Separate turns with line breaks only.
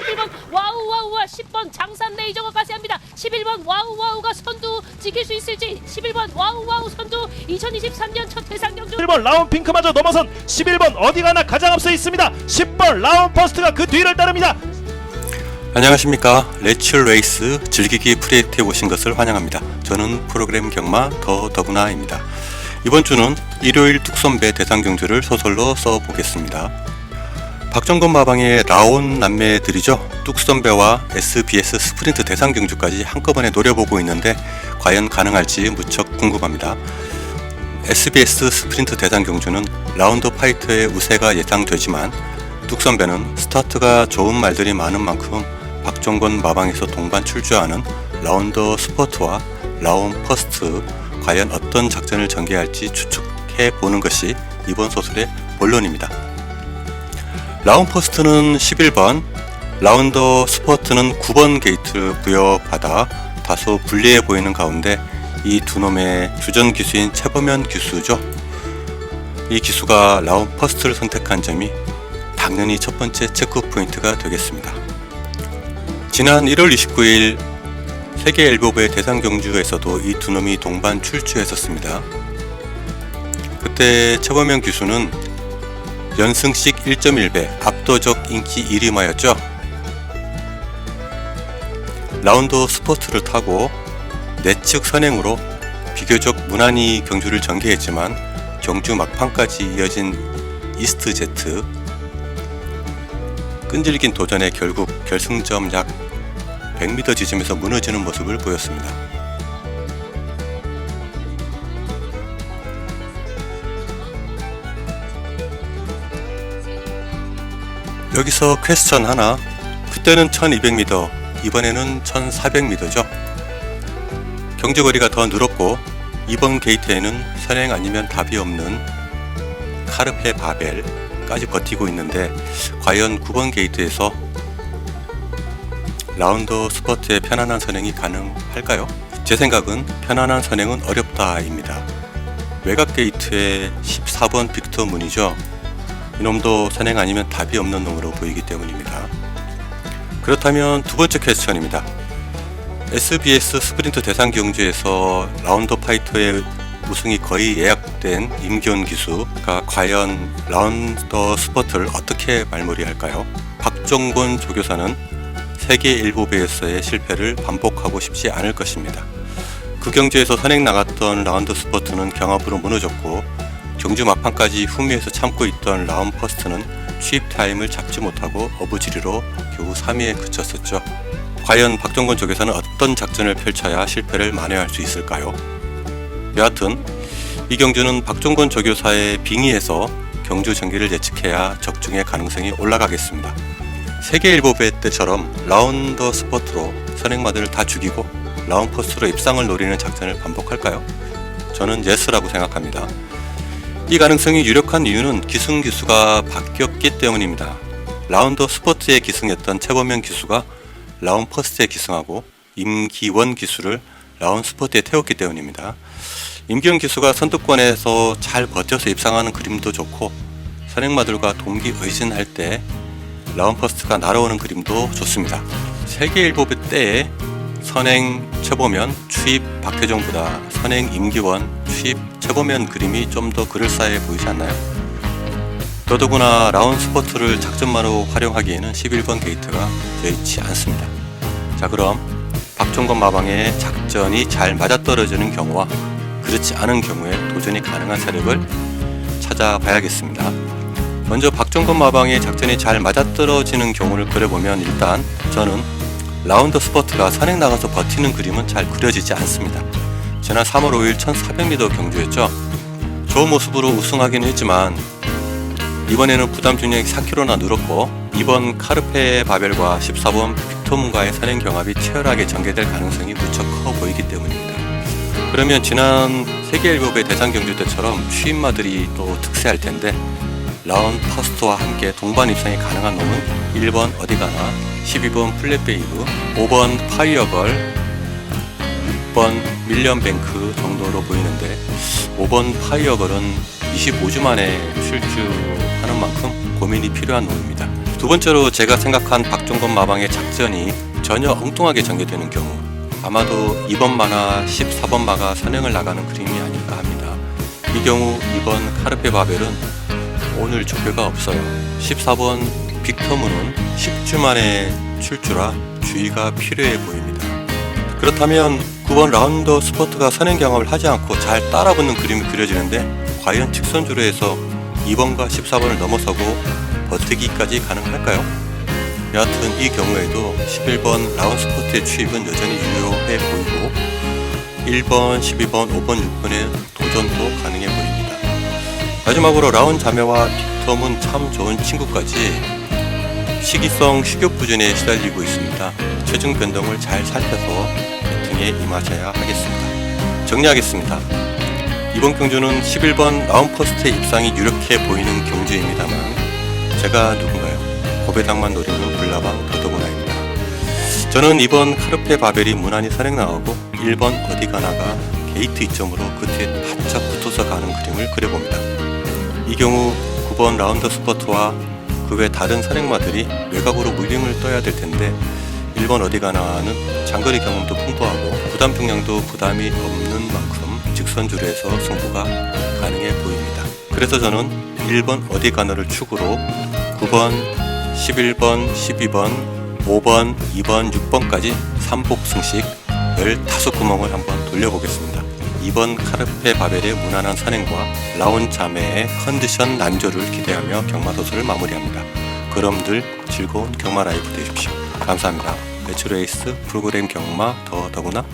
11번 와우와우와 10번 장산 레이저가 가세합니다. 11번 와우와우가 선두 지킬 수 있을지. 11번 와우와우 선두 2023년 첫 대상 경주.
11번 라운 핑크마저 넘어선 11번 어디 가나 가장 앞서 있습니다. 10번 라운 퍼스트가 그 뒤를 따릅니다.
안녕하십니까. 레츠 레이스 즐기기 프리에이트에 오신 것을 환영합니다. 저는 프로그램 경마 더더구나입니다. 이번 주는 일요일 뚝선배 대상 경주를 소설로 써보겠습니다. 박정건 마방의 라온 남매들이죠. 뚝선배와 SBS 스프린트 대상 경주까지 한꺼번에 노려보고 있는데 과연 가능할지 무척 궁금합니다. SBS 스프린트 대상 경주는 라운드 파이터의 우세가 예상되지만 뚝선배는 스타트가 좋은 말들이 많은 만큼 박정건 마방에서 동반 출주하는 라운더 스포트와 라운 퍼스트 과연 어떤 작전을 전개할지 추측해 보는 것이 이번 소설의 본론입니다. 라운 퍼스트는 11번, 라운더 스포트는 9번 게이트를 부여받아 다소 불리해 보이는 가운데 이 두 놈의 주전 기수인 최범현 기수죠. 이 기수가 라운 퍼스트를 선택한 점이 당연히 첫 번째 체크 포인트가 되겠습니다. 지난 1월 29일 세계 엘보배 대상 경주에서도 이 두 놈이 동반 출주했었습니다. 그때 최범현 기수는 연승씩 1.1배 압도적 인기 1위마였죠. 라운더 스포트를 타고 내측 선행으로 비교적 무난히 경주를 전개했지만 경주 막판까지 이어진 이스트 제트 끈질긴 도전에 결국 결승점 약 100m 지점에서 무너지는 모습을 보였습니다. 여기서 퀘스천 하나. 그때는 1200m, 이번에는 1400m죠. 경주거리가 더 늘었고 이번 게이트에는 선행 아니면 답이 없는 카르페 바벨까지 버티고 있는데 과연 9번 게이트에서 라운더 스포트의 편안한 선행이 가능할까요? 제 생각은 편안한 선행은 어렵다입니다. 외곽 게이트의 14번 빅터 문이죠. 이놈도 선행 아니면 답이 없는 놈으로 보이기 때문입니다. 그렇다면 두 번째 퀘스천입니다. SBS 스프린트 대상 경주에서 라운더 파이터의 우승이 거의 예약된 임기원 기수가 과연 라운더 스포트를 어떻게 말머리할까요? 박정건 조교사는 세계 일보배에서의 실패를 반복하고 싶지 않을 것입니다. 그 경주에서 선행 나갔던 라운더 스포트는 경합으로 무너졌고 경주 막판까지 후미에서 참고 있던 라운 퍼스트는 취입 타임을 잡지 못하고 어부지리로 겨우 3위에 그쳤었죠. 과연 박정건 조교사는 어떤 작전을 펼쳐야 실패를 만회할 수 있을까요? 여하튼 이 경주는 박정건 조교사의 빙의에서 경주 전개를 예측해야 적중의 가능성이 올라가겠습니다. 세계 일보배 때처럼 라운더 스포트로 선행마들을 다 죽이고 라운 퍼스트로 입상을 노리는 작전을 반복할까요? 저는 예스라고 생각합니다. 이 가능성이 유력한 이유는 기승 기수가 바뀌었기 때문입니다. 라운더 스포트의 기승이었던 최범현 기수가 라운 퍼스트에 기승하고 임기원 기수를 라운 스포트에 태웠기 때문입니다. 임기원 기수가 선두권에서 잘 버텨서 입상하는 그림도 좋고 선행마들과 동기의진할 때 라운 퍼스트가 날아오는 그림도 좋습니다. 세계 일보배 때에 선행 최범현, 추입 박혜정보다 선행 임기원, 추입 최범현 그림이 좀 더 그럴싸해 보이지 않나요? 더더구나 라운 스포트를 작전마로 활용하기에는 11번 게이트가 여의치 않습니다. 자, 그럼 박정건 마방의 작전이 잘 맞아떨어지는 경우와 그렇지 않은 경우에 도전이 가능한 세력을 찾아봐야겠습니다. 먼저 박정건 마방의 작전이 잘 맞아떨어지는 경우를 그려보면 일단 저는 라운더 스포트가 선행 나가서 버티는 그림은 잘 그려지지 않습니다. 지난 3월 5일 1400m 경주였죠. 좋은 모습으로 우승하기는 했지만 이번에는 부담 중량이 4kg나 늘었고 이번 카르페 바벨과 14번 빅토문과의 선행 경합이 치열하게 전개될 가능성이 무척 커 보이기 때문입니다. 그러면 지난 세계 일보배 대상 경주 때처럼 추임마들이 또 특세할 텐데 라운 퍼스트와 함께 동반 입상이 가능한 놈은 1번 어디가나, 12번 플랫베이브, 5번 파이어걸, 6번 밀리언뱅크 정도로 보이는데 5번 파이어걸은 25주 만에 출주하는 만큼 고민이 필요한 놈입니다. 두 두 번째로 제가 생각한 박종건 마방의 작전이 전혀 엉뚱하게 전개되는 경우, 아마도 2번 마나 14번 마가 선행을 나가는 그림이 아닐까 합니다. 이 경우 2번 카르페 바벨은 오늘 조교가 없어요. 14번 빅터문은 10주 만에 출주라 주의가 필요해 보입니다. 그렇다면 9번 라운더 스포트가 선행 경험을 하지 않고 잘 따라붙는 그림이 그려지는데 과연 직선주로에서 2번과 14번을 넘어서고 버티기까지 가능할까요? 여하튼 이 경우에도 11번 라운 스포트의 추입은 여전히 유효해 보이고 1번, 12번, 5번, 6번의 도전도 가능해 보입니다. 마지막으로 라운 자매와 빅텀은 참 좋은 친구까지 시기성 식욕 부진에 시달리고 있습니다. 체중 변동을 잘 살펴서 배팅에 임하셔야 하겠습니다. 정리하겠습니다. 이번 경주는 11번 라운 퍼스트의 입상이 유력해 보이는 경주입니다만 제가 누군가요? 고배당만 노리는 불나방 더더구나입니다. 저는 이번 카르페 바벨이 무난히 선행 나오고 1번 어디 가나가 게이트 이점으로 그 뒤에 바짝 붙어서 가는 그림을 그려봅니다. 이 경우 9번 라운더 스포트와 그 외 다른 선행마들이 외곽으로 물링을 떠야 될 텐데 1번 어디 가나는 장거리 경험도 풍부하고 부담 평량도 부담이 없는 만큼 직선주로에서 승부가 가능해 보입니다. 그래서 저는 1번 어디 가나를 축으로 9번, 11번, 12번, 5번, 2번, 6번까지 3복 승식 15구멍을 한번 돌려보겠습니다. 2번 카르페 바벨의 무난한 선행과 라운 자매의 컨디션 난조를 기대하며 경마도서를 마무리합니다. 그럼들 즐거운 경마 라이프 되십시오. 감사합니다. 매출레이스 프로그램 경마 더더구나